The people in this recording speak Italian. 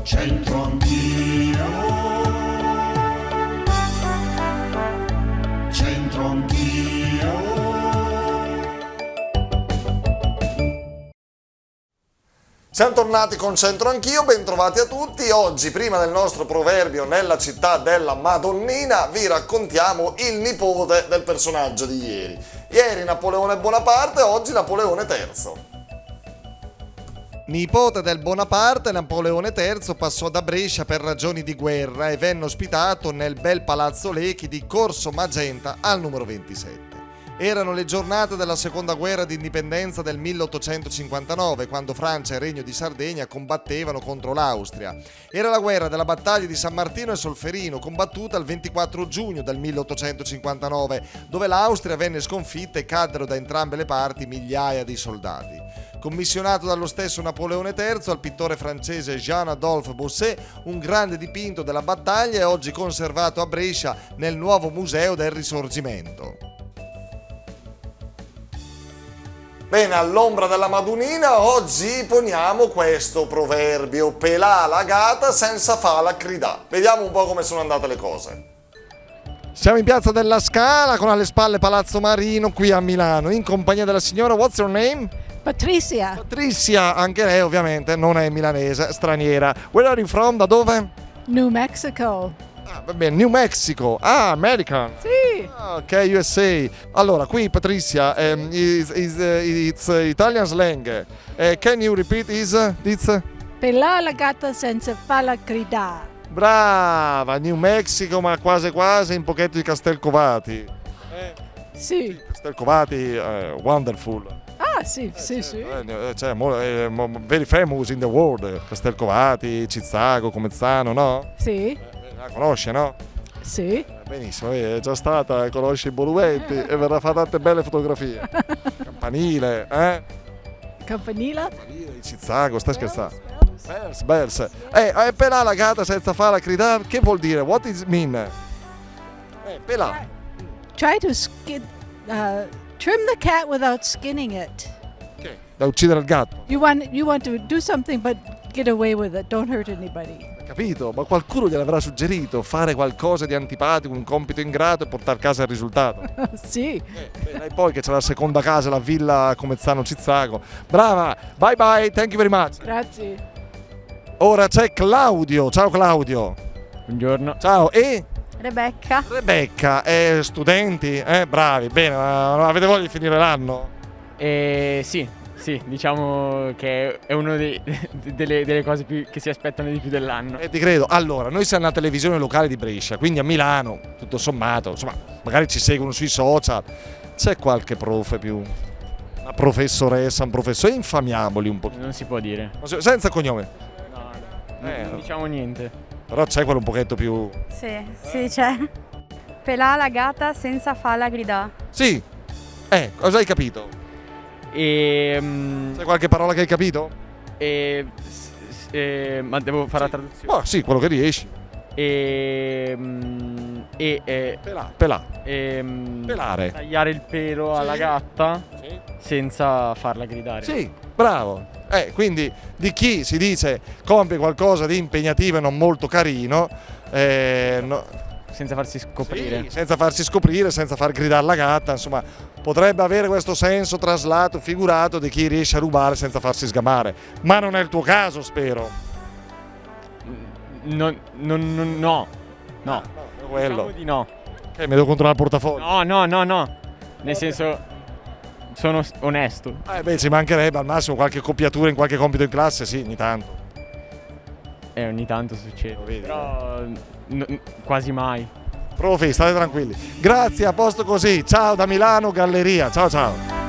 C'entro anch'io, c'entro anch'io. Siamo tornati con Centro Anch'io, bentrovati a tutti. Oggi, prima del nostro proverbio nella città della Madonnina, vi raccontiamo il nipote del personaggio di ieri. Ieri Napoleone Bonaparte, oggi Napoleone III. Nipote del Bonaparte, Napoleone III passò da Brescia per ragioni di guerra e venne ospitato nel bel Palazzo Lechi di Corso Magenta al numero 27. Erano le giornate della seconda guerra d'indipendenza del 1859, quando Francia e Regno di Sardegna combattevano contro l'Austria. Era la guerra della battaglia di San Martino e Solferino, combattuta il 24 giugno del 1859, dove l'Austria venne sconfitta e caddero da entrambe le parti migliaia di soldati. Commissionato dallo stesso Napoleone III al pittore francese Jean-Adolphe Bossuet, un grande dipinto della battaglia è oggi conservato a Brescia nel nuovo Museo del Risorgimento. Bene, all'ombra della Madonnina oggi poniamo questo proverbio: pelà la gata senza fala cridà. Vediamo un po' come sono andate le cose. Siamo in piazza della Scala con alle spalle Palazzo Marino qui a Milano, in compagnia della signora, what's your name? Patricia. Patricia, anche lei ovviamente non è milanese, straniera. Where are you from? Da dove? New Mexico. Ah, va bene, New Mexico. Ah, American. Sì. Ah, ok, USA. Allora, qui Patricia, it's Italian slang. Can you repeat this? Pelà la gatta senza farla gridare. Brava, New Mexico, ma quasi quasi un pochetto di Castelcovati. Sì. Castelcovati, wonderful. Ah, sì. Cioè, very famous in the world. Castelcovati, Cizzago, Comezzano, no? Sì. La conosce, no? Sì. Benissimo, è già stata, conosce i monumenti e verrà fatta tante belle fotografie. Campanile, Campanile. Campanile di Cizzago, stai scherzando? Bells. Pelà la gata senza farla gridare, che vuol dire? What does it mean? Pelà. Try to trim the cat without skinning it. Che? Da uccidere il gatto. You want to do something but get away with it. Don't hurt anybody. Capito? Ma qualcuno gliel'avrà suggerito, fare qualcosa di antipatico, un compito ingrato e portare a casa il risultato. Sì. E poi che c'è la seconda casa, la villa Comezzano Cizzago. Brava, bye bye, thank you very much. Grazie. Ora c'è Claudio, ciao Claudio. Buongiorno. Ciao, e Rebecca, studenti, bravi, bene, ma avete voglia di finire l'anno? Sì, diciamo che è una delle cose che si aspettano di più dell'anno. Ti credo. Allora, noi siamo una televisione locale di Brescia, quindi a Milano, tutto sommato, insomma, magari ci seguono sui social. C'è qualche profe più, una professoressa, un professore, infamiamoli un po'. Non si può dire. Senza cognome. No, non diciamo niente. Però c'è quello un pochetto più... sì c'è. Pelà la gata senza farla gridà. Sì, cosa hai capito? C'è qualche parola che hai capito? Ma devo fare la traduzione? Sì, quello che riesci. Pelà. Pelare. Tagliare il pelo alla gatta senza farla gridare. Sì, bravo. Quindi di chi si dice compie qualcosa di impegnativo e non molto carino, senza farsi scoprire. Sì, senza farsi scoprire, senza far gridare la gatta, insomma, potrebbe avere questo senso traslato, figurato di chi riesce a rubare senza farsi sgamare. Ma non è il tuo caso, spero. No. Quello. Diciamo di no. Mi devo controllare il portafoglio. No. Nel senso, sono onesto. Ci mancherebbe al massimo qualche copiatura in qualche compito in classe, sì, ogni tanto. Ogni tanto succede. Lo vedi, però quasi mai. Profi, state tranquilli. Grazie, a posto così. Ciao da Milano, Galleria. Ciao.